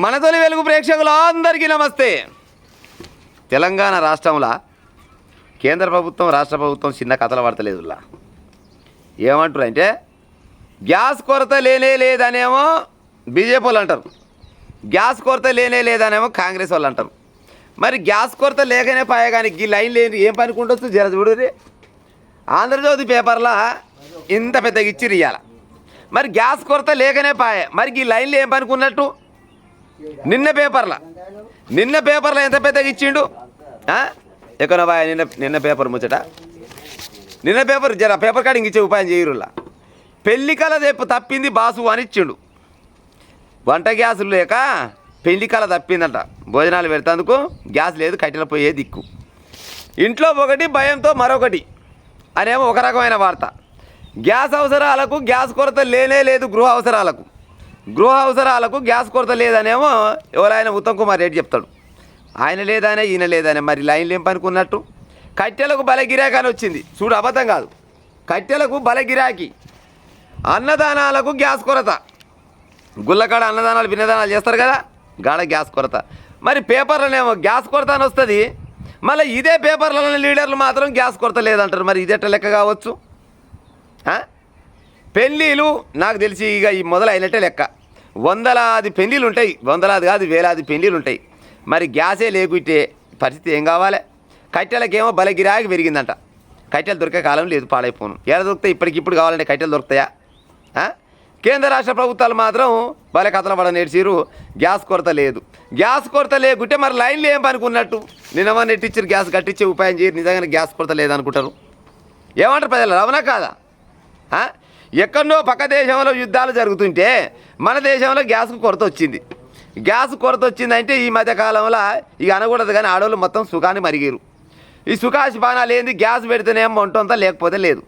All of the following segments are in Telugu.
మన తొలి వెలుగు ప్రేక్షకులందరికీ నమస్తే. తెలంగాణ రాష్ట్రంలో కేంద్ర ప్రభుత్వం రాష్ట్ర ప్రభుత్వం చిన్న కథలు పడతలేదులా. ఏమంటారు అంటే గ్యాస్ కొరత లేనే లేదనేమో బీజేపీ వాళ్ళు అంటారు, గ్యాస్ కొరత లేనే లేదనేమో కాంగ్రెస్ వాళ్ళు అంటారు. మరి గ్యాస్ కొరత లేకనే పాయే కానీ ఈ లైన్ లేని ఏం పనుకుంటొచ్చు జర చూడురి. ఆంధ్రజ్యోతి పేపర్లో ఇంత పెద్దగా ఇచ్చిర్రు ఇయ్యాల. మరి గ్యాస్ కొరత లేకనే పాయే, మరి ఈ లైన్లు ఏం పనుకున్నట్టు? నిన్న పేపర్లో ఎంత పెద్దగా ఇచ్చిండు ఎక్కడ బాయ్? నిన్న పేపర్ ముచ్చట, నిన్న పేపర్ జర పేపర్ కాడికి ఇచ్చే ఉపాయం చేయరులా. పెళ్లి కళ తప్పింది బాసు అని ఇచ్చిండు. వంట గ్యాసులు లేక పెళ్లి కళ తప్పిందంట. భోజనాలు పెడతాందుకు గ్యాస్ లేదు, కట్టెల పోయే దిక్కు. ఇంట్లో ఒకటి భయంతో మరొకటి అనేమో ఒక రకమైన వార్త. గ్యాస్ అవసరాలకు గ్యాస్ కొరత లేనే లేదు, గృహ అవసరాలకు గ్యాస్ కొరత లేదనేమో ఎవరైనా ఉత్తమ్ కుమార్ రెడ్డి చెప్తాడు. ఆయన లేదనే ఈయన లేదనే, మరి లైన్లు ఏం పనుకున్నట్టు? కట్టెలకు బల గిరాకీ అని వచ్చింది చూడు, అబద్ధం కాదు. కట్టెలకు బల గిరాకీ. అన్నదానాలకు గ్యాస్ కొరత. గుళ్ళకాడ అన్నదానాలు భిన్నదానాలు చేస్తారు కదా, గాడ గ్యాస్ కొరత. మరి పేపర్లనేమో గ్యాస్ కొరత అని వస్తుంది, మళ్ళీ ఇదే పేపర్లలో లీడర్లు మాత్రం గ్యాస్ కొరత లేదంటారు. మరి ఇదేట లెక్క కావచ్చు? పెళ్ళిళ్ళు నాకు తెలిసి ఇక ఈ మొదలైనట్టే లెక్క. వందలాది పెళ్ళిళ్ళు ఉంటాయి, వందలాది కాదు వేలాది పెళ్ళిళ్ళు ఉంటాయి. మరి గ్యాసే లేకుంటే పరిస్థితి ఏం కావాలి? కట్టెలకేమో బల గిరాకీ పెరిగిందంట. కట్టెలు దొరికే కాలం లేదు, పాడైపోను. ఎలా దొరుకుతాయి? ఇప్పటికిప్పుడు కావాలంటే కట్టెలు దొరుకుతాయా? కేంద్ర రాష్ట్ర ప్రభుత్వాలు మాత్రం బల కథలు పడ నేర్చిరు, గ్యాస్ కొరత లేదు. గ్యాస్ కొరత లేకుంటే మరి లైన్లు ఏం పనుకున్నట్టు? నిన్న నెట్టించారు, గ్యాస్ కట్టించే ఉపాయం చేయరు. నిజంగానే గ్యాస్ కొరత లేదనుకుంటారు. ఏమంటారు ప్రజలు? అవునా కాదా? ఎక్కడో పక్క దేశంలో యుద్ధాలు జరుగుతుంటే మన దేశంలో గ్యాస్కు కొరత వచ్చింది. గ్యాస్ కొరత వచ్చిందంటే ఈ మధ్యకాలంలో ఇక అనకూడదు కానీ ఆడవాళ్ళు మొత్తం సుఖాన్ని మరిగిరు. ఈ సుఖాశిపానాలు ఏంది? గ్యాస్ పెడితేనేమో వంటంతా లేకపోతే లేదు.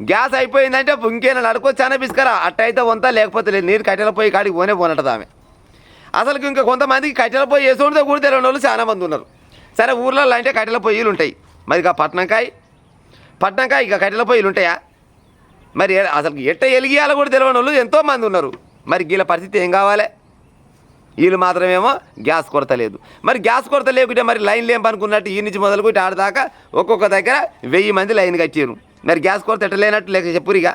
గ్యాస్ అయిపోయిందంటే ఇంకేనా నడుకోవచ్చు అనే పిసుకరా, అట్టయితే వంత లేకపోతే లేదు. నీరు కట్టెల పొయ్యి కాడికి పోనట్టదు ఆమె. అసలు ఇంకా కొంతమందికి కట్టెల పొయ్యి వేసుకుంటే కూడా తెలియని వాళ్ళు చాలా మంది ఉన్నారు. సరే, ఊర్లలో అంటే కట్టెల పొయ్యిలు ఉంటాయి, మరి ఇక పట్నంకాయ ఇక కట్టెల పొయ్యిలు ఉంటాయా? మరి అసలు ఎట్ట ఎలిగియాలో కూడా తెలియని వాళ్ళు ఎంతోమంది ఉన్నారు. మరి వీళ్ళ పరిస్థితి ఏం కావాలి? వీళ్ళు మాత్రమేమో గ్యాస్ కొరత లేదు. మరి గ్యాస్ కొరత లేకుంటే మరి లైన్లు ఏం పనుకున్నట్టు? ఈ నుంచి మొదలుకుంటే ఆడదాకా ఒక్కొక్క దగ్గర 1000 మంది లైన్ కట్టారు. మరి గ్యాస్ కొరత ఎట్ట లేనట్టు లేక చెప్పురిగా.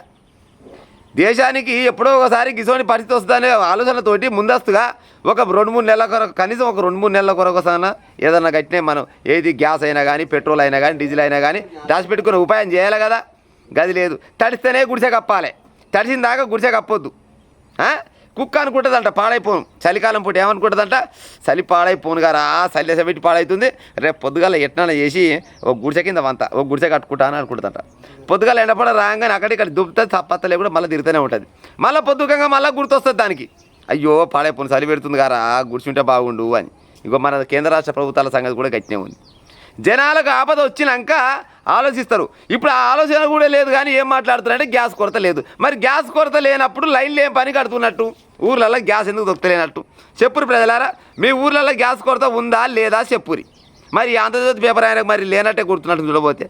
దేశానికి ఎప్పుడో ఒకసారి గిసోని పరిస్థితి వస్తుందనే ఆలోచనతోటి ముందస్తుగా ఒక 2-3 నెలల కొరకు, కనీసం ఒక 2-3 నెలల కొరకుసాన ఏదన్నా కట్టినా మనం, ఏది గ్యాస్ అయినా కానీ పెట్రోల్ అయినా కానీ డీజిల్ అయినా కానీ దాచిపెట్టుకునే ఉపాయం చేయాలి కదా. గది లేదు. తడిస్తేనే గుడిసె కప్పాలి, తడిసిన దాకా గుడిసె కప్పొద్దు. కుక్క అనుకుంటుందంట పాడైపోను. చలికాలం పూట ఏమనుకుంటుందంట? చలి పాడైపోను గారా, చలి పెట్టి పాడవుతుంది, రేపు పొద్దుగాల ఎట్లా చేసి ఒక గుడిసె కింద వంత ఒక గుడిసె కట్టుకుంటా అని అనుకుంటుందంట. పొద్దుగాల ఎండపడ రాగానే అక్కడిక్కడ దుబ్బుతుంది, తప్పత్తలే కూడా మళ్ళీ తిరుగుతూనే ఉంటుంది. మళ్ళీ పొద్దుగంగా మళ్ళీ గుర్తొస్తుంది దానికి, అయ్యో పాడైపోను చలి పెడుతుంది గారా, గుడిచుంటే బాగుండు అని. ఇంకో మన కేంద్ర రాష్ట్ర ప్రభుత్వాల సంగతి కూడా గట్టినే ఉంది. జనాలకు ఆపద వచ్చినాక ఆలోచిస్తారు. ఇప్పుడు ఆ ఆలోచన కూడా లేదు. కానీ ఏం మాట్లాడుతున్నారంటే గ్యాస్ కొరత లేదు. మరి గ్యాస్ కొరత లేనప్పుడు లైన్లు ఏం పని కడుతున్నట్టు? ఊర్లలో గ్యాస్ ఎందుకు దొరకలేనట్టు? చెప్పురు ప్రజలారా, మీ ఊర్లలో గ్యాస్ కొరత ఉందా లేదా చెప్పురి. మరి ఆంధ్రజ్యోతి పేపర్ ఆయనకు మరి లేనట్టే గుర్తున్నట్టు చూడబోతే